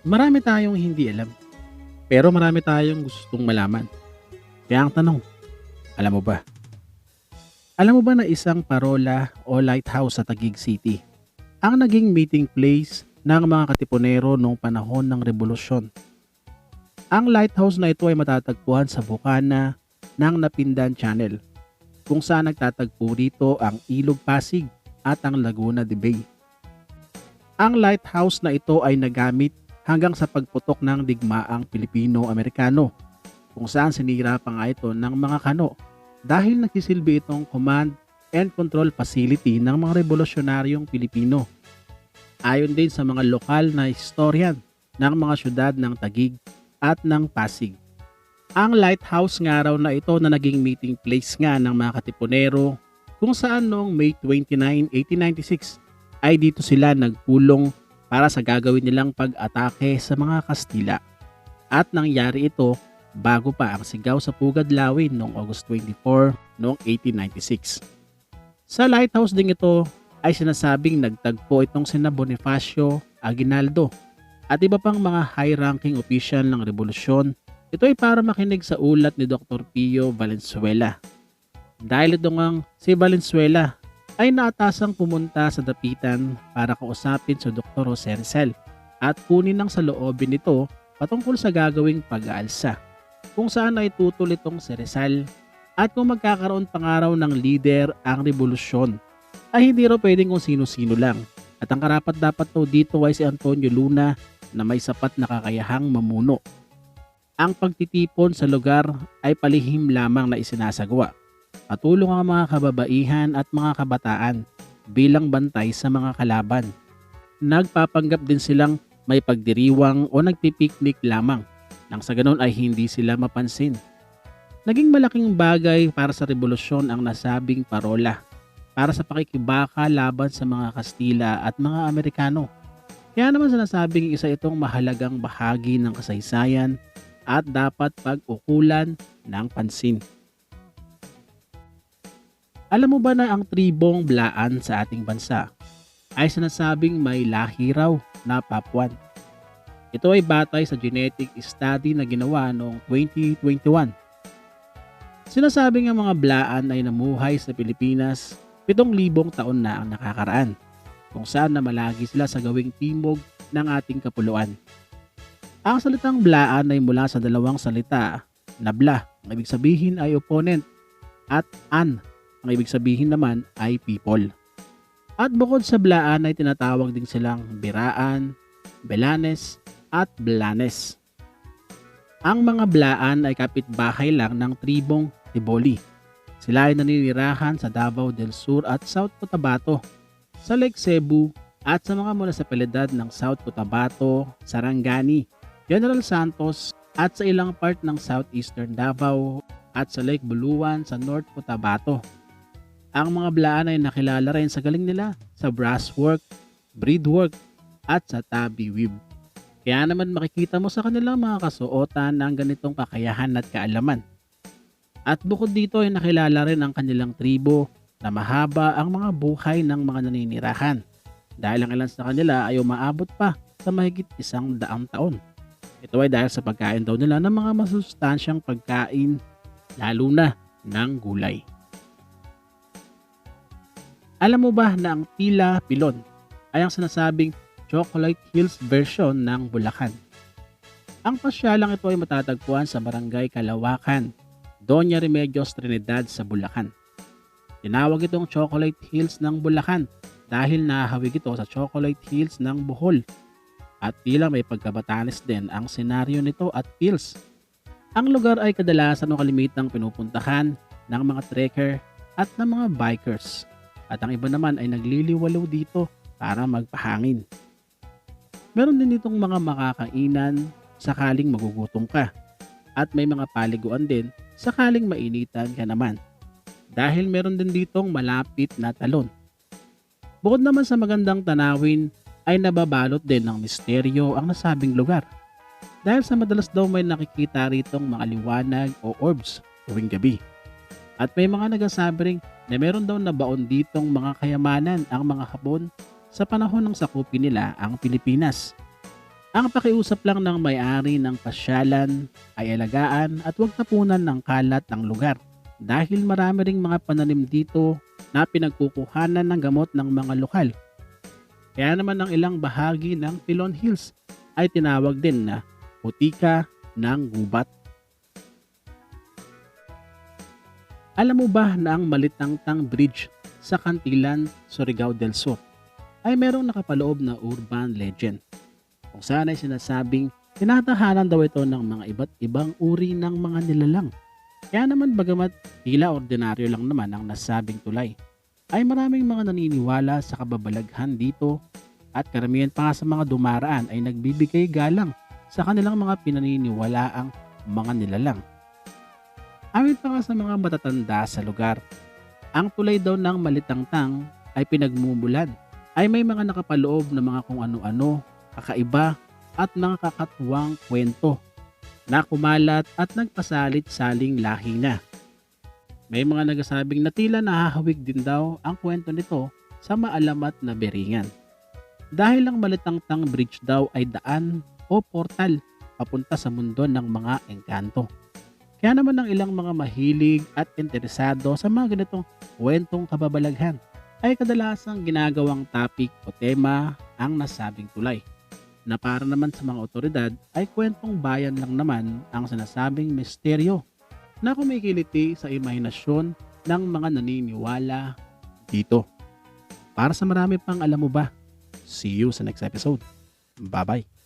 Marami tayong hindi alam, pero marami tayong gustong malaman. Kaya ang tanong, alam mo ba? Alam mo ba na isang parola o lighthouse sa Taguig City ang naging meeting place ng mga katipunero noong panahon ng Revolusyon? Ang lighthouse na ito ay matatagpuan sa bukana ng Napindan Channel, kung saan nagtatagpo rito ang Ilog Pasig at ang Laguna de Bay. Ang lighthouse na ito ay nagamit hanggang sa pagputok ng digmaang Pilipino-Amerikano, kung saan sinira pa nga ito ng mga kano dahil nagsisilbi itong command and control facility ng mga revolusyonaryong Pilipino. Ayon din sa mga lokal na historian ng mga syudad ng Taguig at ng Pasig. Ang lighthouse nga raw na ito na naging meeting place nga ng mga katipunero, kung saan noong May 29, 1896 ay dito sila nagpulong para sa gagawin nilang pag-atake sa mga Kastila. At nangyari ito bago pa ang sigaw sa Pugad Lawin noong August 24 noong 1896. Sa lighthouse ding ito ay sinasabing nagtagpo itong sina Bonifacio Aguinaldo at iba pang mga high-ranking official ng revolusyon. Ito ay para makinig sa ulat ni Dr. Pio Valenzuela. Dahil ito ngang si Valenzuela ay naatasang pumunta sa dapitan para kausapin si Dr. Jose Rizal at kunin ng saloobin nito patungkol sa gagawing pag-aalsa, kung saan ay tutol itong si Rizal at kung magkakaroon pa nga raw ng leader ang revolusyon ay hindi raw pwedeng kung sino-sino lang, at ang karapat dapat daw dito ay si Antonio Luna na may sapat na kakayahang mamuno. Ang pagtitipon sa lugar ay palihim lamang na isinasagawa. Patulong ang mga kababaihan at mga kabataan bilang bantay sa mga kalaban. Nagpapanggap din silang may pagdiriwang o nagpipiknik lamang, nang sa ganon ay hindi sila mapansin. Naging malaking bagay para sa revolusyon ang nasabing parola para sa pakikibaka laban sa mga Kastila at mga Amerikano. Kaya naman sinasabing isa itong mahalagang bahagi ng kasaysayan at dapat pag-ukulan ng pansin. Alam mo ba na ang tribong Blaan sa ating bansa ay sinasabing may lahi raw na Papuan? Ito ay batay sa genetic study na ginawa noong 2021. Sinasabing ang mga Blaan ay namuhay sa Pilipinas 7,000 taon na ang nakakaraan, kung saan na malagi sila sa gawing timog ng ating kapuluan. Ang salitang Blaan ay mula sa dalawang salita na bla, ang ibig sabihin ay opponent, at an, ang ibig sabihin naman ay people. At bukod sa Blaan ay tinatawag din silang Biraan, Belanes at Blanes. Ang mga Blaan ay kapitbahay lang ng tribong Tiboli. Sila ay naninirahan sa Davao del Sur at South Cotabato, sa Lake Cebu at sa mga munisipalidad ng South Cotabato, Sarangani, General Santos at sa ilang part ng Southeastern Davao at sa Lake Buluan sa North Cotabato. Ang mga Blaan ay nakilala rin sa galing nila sa brasswork, beadwork at sa tabi weave. Kaya naman makikita mo sa kanilang mga kasuotan ng ganitong kakayahan at kaalaman. At bukod dito ay nakilala rin ang kanilang tribo na mahaba ang mga buhay ng mga naninirahan, dahil ang ilan sa kanila ay umaabot pa sa mahigit 100 taon. Ito ay dahil sa pagkain daw nila ng mga masustansyang pagkain, lalo na ng gulay. Alam mo ba na ang Tila Pilon ay ang sinasabing Chocolate Hills version ng Bulacan? Ang pasyalang ito ay matatagpuan sa Barangay Kalawakan, Doña Remedios Trinidad sa Bulacan. Tinawag itong Chocolate Hills ng Bulacan dahil nahawig ito sa Chocolate Hills ng Bohol. At tila may pagkabatanes din ang senaryo nito at Hills. Ang lugar ay kadalasan o kalimitang pinupuntahan ng mga trekker at ng mga bikers. At ang iba naman ay nagliliwalaw dito para magpahangin. Meron din ditong mga makakainan sakaling magugutom ka. At may mga paliguan din sakaling mainitan ka naman. Dahil meron din ditong malapit na talon. Bukod naman sa magandang tanawin, ay nababalot din ng misteryo ang nasabing lugar. Dahil sa madalas daw may nakikita ritong mga liwanag o orbs tuwing gabi. At may mga nagsasabi rin na meron daw nabaon ditong mga kayamanan ang mga Hapon sa panahon ng sakupin nila ang Pilipinas. Ang pakiusap lang ng may-ari ng pasyalan ay alagaan at huwag tapunan ng kalat ang lugar dahil marami ring mga pananim dito na pinagkukuhanan ng gamot ng mga lokal. Kaya naman ang ilang bahagi ng Pilon Hills ay tinawag din na putika ng gubat. Alam mo ba na ang Malitangtang Bridge sa Cantilan, Surigao del Sur ay merong nakapaloob na urban legend kung saan ay sinasabing tinatahanan daw ito ng mga iba't ibang uri ng mga nilalang. Kaya naman bagamat tila ordinaryo lang naman ang nasabing tulay, ay maraming mga naniniwala sa kababalaghan dito at karamihan pa nga sa mga dumaraan ay nagbibigay galang sa kanilang mga pinaniniwalaang mga nilalang. Ayon pa nga sa mga matatanda sa lugar, ang tulay daw ng Malitangtang ay pinagmumulan ay may mga nakapaloob na mga kung ano-ano, kakaiba at mga kakatuwang kwento na kumalat at nagpasalit-saling lahi na. May mga nagsasabing na tila nahahawig din daw ang kwento nito sa maalamat na beringan. Dahil ang Malitangtang Bridge daw ay daan o portal papunta sa mundo ng mga engkanto. Kaya naman ang ilang mga mahilig at interesado sa mga ganitong kwentong kababalaghan ay kadalasang ginagawang topic o tema ang nasabing tulay, na para naman sa mga otoridad ay kwentong bayan lang naman ang sinasabing misteryo na kumikiliti sa imahinasyon ng mga naniniwala dito. Para sa marami pang alam mo ba, see you sa next episode. Bye-bye.